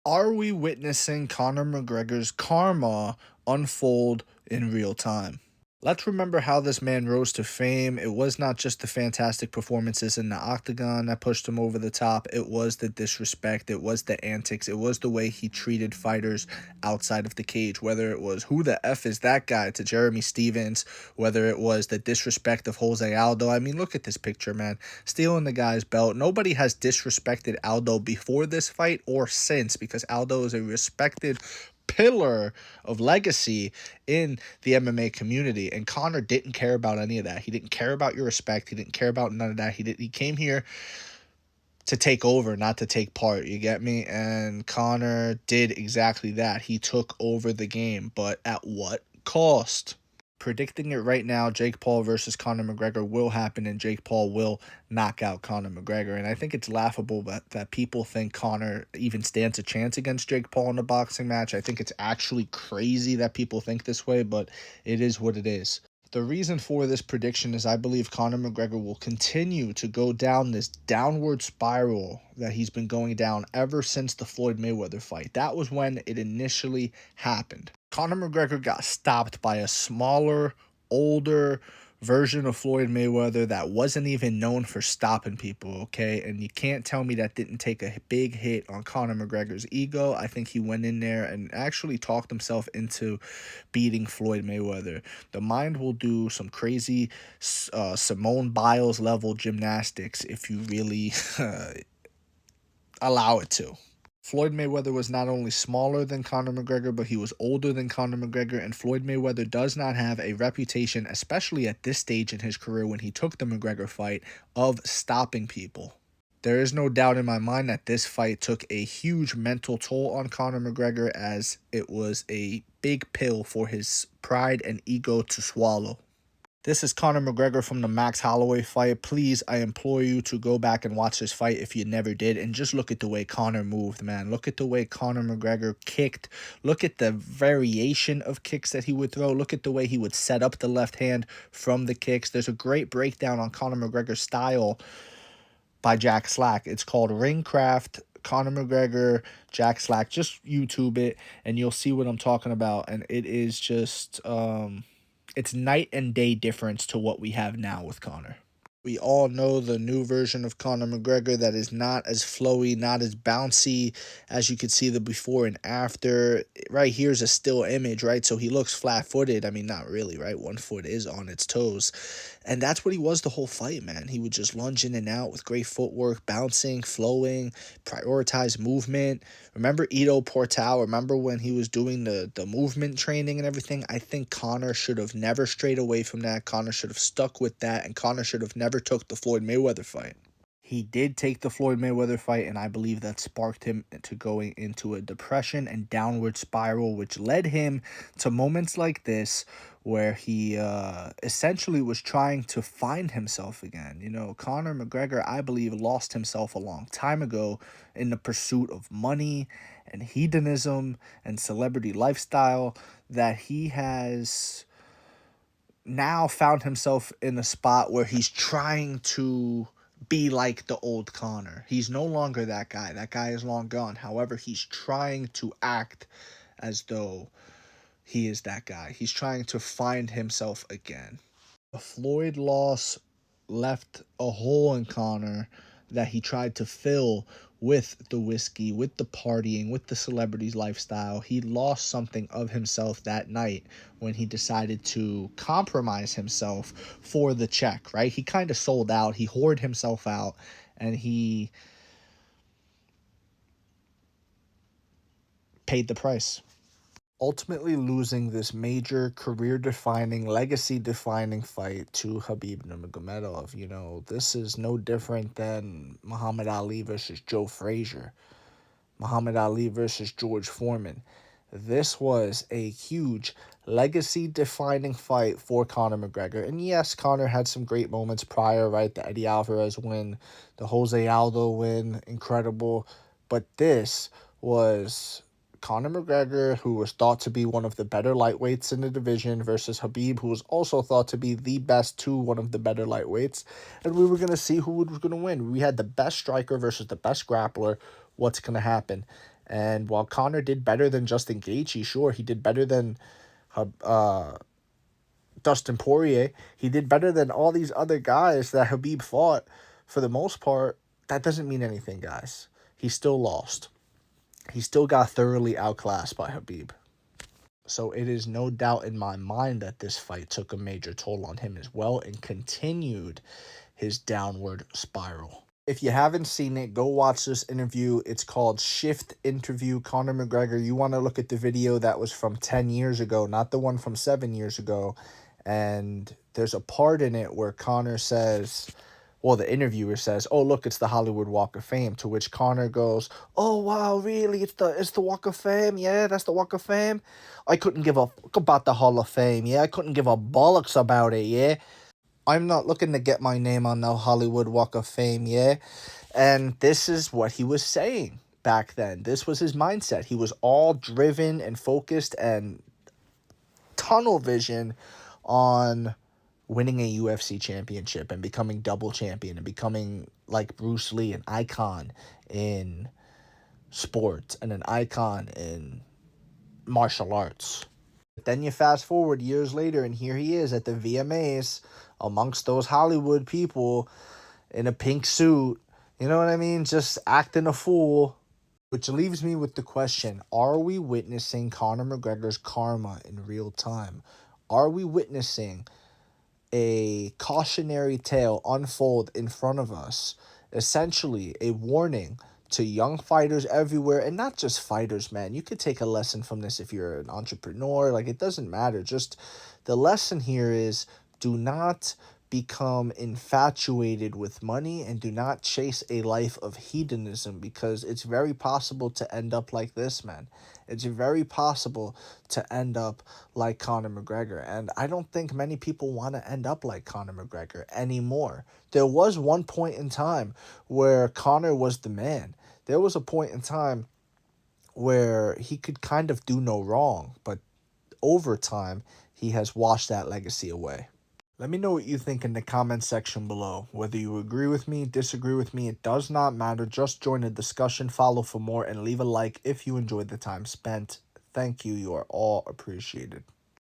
Are we witnessing Conor McGregor's karma unfold in real time? Let's remember how this man rose to fame. It was not just the fantastic performances in the octagon that pushed him over the top. It was the disrespect. It was the antics. It was the way he treated fighters outside of the cage. Whether it was who the F is that guy to Jeremy Stevens, whether it was the disrespect of Jose Aldo. I mean, look at this picture, man. Stealing the guy's belt. Nobody has disrespected Aldo before this fight or since, because Aldo is a respected pillar of legacy in the MMA community, and Conor didn't care about any of that. He didn't care about your respect. He didn't care about none of that. He came here to take over, not to take part. You get me? And Conor did exactly that. He took over the game, but at what cost? Predicting it right now, Jake Paul versus Conor McGregor will happen, and Jake Paul will knock out Conor McGregor. And I think it's laughable that people think Conor even stands a chance against Jake Paul in a boxing match. I think it's actually crazy that people think this way, but it is what it is. The reason for this prediction is I believe Conor McGregor will continue to go down this downward spiral that he's been going down ever since the Floyd Mayweather fight. That was when it initially happened. Conor McGregor got stopped by a smaller, older version of Floyd Mayweather that wasn't even known for stopping people, okay? And you can't tell me that didn't take a big hit on Conor McGregor's ego. I think he went in there and actually talked himself into beating Floyd Mayweather. The mind will do some crazy Simone Biles level gymnastics if you really allow it to. Floyd Mayweather was not only smaller than Conor McGregor, but he was older than Conor McGregor, and Floyd Mayweather does not have a reputation, especially at this stage in his career when he took the McGregor fight, of stopping people. There is no doubt in my mind that this fight took a huge mental toll on Conor McGregor, as it was a big pill for his pride and ego to swallow. This is Conor McGregor from the Max Holloway fight. Please, I implore you to go back and watch this fight if you never did, and just look at the way Conor moved, man. Look at the way Conor McGregor kicked. Look at the variation of kicks that he would throw. Look at the way he would set up the left hand from the kicks. There's a great breakdown on Conor McGregor's style by Jack Slack. It's called Ringcraft. Conor McGregor, Jack Slack. Just YouTube it, and you'll see what I'm talking about. And it is just it's night and day difference to what we have now with Conor. We all know the new version of Conor McGregor that is not as flowy, not as bouncy as you could see the before and after. Right here's a still image, right? So he looks flat-footed. I mean, not really, right? One foot is on its toes. And that's what he was the whole fight, man. He would just lunge in and out with great footwork, bouncing, flowing, prioritize movement. Remember Ito Portal? Remember when he was doing the movement training and everything? I think Conor should have never strayed away from that. Conor should have stuck with that, and Conor should have never took the Floyd Mayweather fight. He did take the Floyd Mayweather fight, and I believe that sparked him to going into a depression and downward spiral, which led him to moments like this where he essentially was trying to find himself again. You know, Conor McGregor, I believe, lost himself a long time ago in the pursuit of money and hedonism and celebrity lifestyle, that he has now found himself in a spot where he's trying to be like the old Conor. He's no longer that guy. That guy is long gone. However, he's trying to act as though he is that guy. He's trying to find himself again. The Floyd loss left a hole in Conor that he tried to fill with the whiskey, with the partying, with the celebrities lifestyle. He lost something of himself that night when he decided to compromise himself for the check, right? He kind of sold out. He hoarded himself out, and he paid the price, ultimately losing this major career-defining, legacy-defining fight to Khabib Nurmagomedov. You know, this is no different than Muhammad Ali versus Joe Frazier, Muhammad Ali versus George Foreman. This was a huge legacy-defining fight for Conor McGregor. And yes, Conor had some great moments prior, right? The Eddie Alvarez win, the Jose Aldo win, incredible. But this was Conor McGregor, who was thought to be one of the better lightweights in the division, versus Khabib, who was also thought to be the best to one of the better lightweights. And we were going to see who was going to win. We had the best striker versus the best grappler. What's going to happen? And while Conor did better than Justin Gaethje, sure, he did better than uh, Dustin Poirier. He did better than all these other guys that Khabib fought. For the most part, that doesn't mean anything, guys. He still lost. He still got thoroughly outclassed by Khabib. So it is no doubt in my mind that this fight took a major toll on him as well and continued his downward spiral. If you haven't seen it, go watch this interview. It's called Shift Interview Conor McGregor. You want to look at the video that was from 10 years ago, not the one from 7 years ago. And there's a part in it where Conor says, well, the interviewer says, "Oh, look, it's the Hollywood Walk of Fame." To which Conor goes, "Oh, wow, really? It's the Walk of Fame? Yeah, that's the Walk of Fame? I couldn't give a fuck about the Hall of Fame. Yeah, I couldn't give a bollocks about it. Yeah, I'm not looking to get my name on the Hollywood Walk of Fame. Yeah." And this is what he was saying back then. This was his mindset. He was all driven and focused and tunnel vision on winning a UFC championship and becoming double champion and becoming like Bruce Lee, an icon in sports and an icon in martial arts. But then you fast forward years later, and here he is at the VMAs amongst those Hollywood people in a pink suit. You know what I mean? Just acting a fool. Which leaves me with the question, are we witnessing Conor McGregor's karma in real time? Are we witnessing a cautionary tale unfold in front of us, essentially a warning to young fighters everywhere, and not just fighters, man. You could take a lesson from this if you're an entrepreneur. Like, it doesn't matter. Just the lesson here is, do not become infatuated with money and do not chase a life of hedonism, because it's very possible to end up like this, man. It's very possible to end up like Conor McGregor. And I don't think many people want to end up like Conor McGregor anymore. There was one point in time where Conor was the man. There was a point in time where he could kind of do no wrong, but over time, he has washed that legacy away. Let me know what you think in the comment section below. Whether you agree with me, disagree with me, it does not matter. Just join the discussion, follow for more, and leave a like if you enjoyed the time spent. Thank you. You are all appreciated.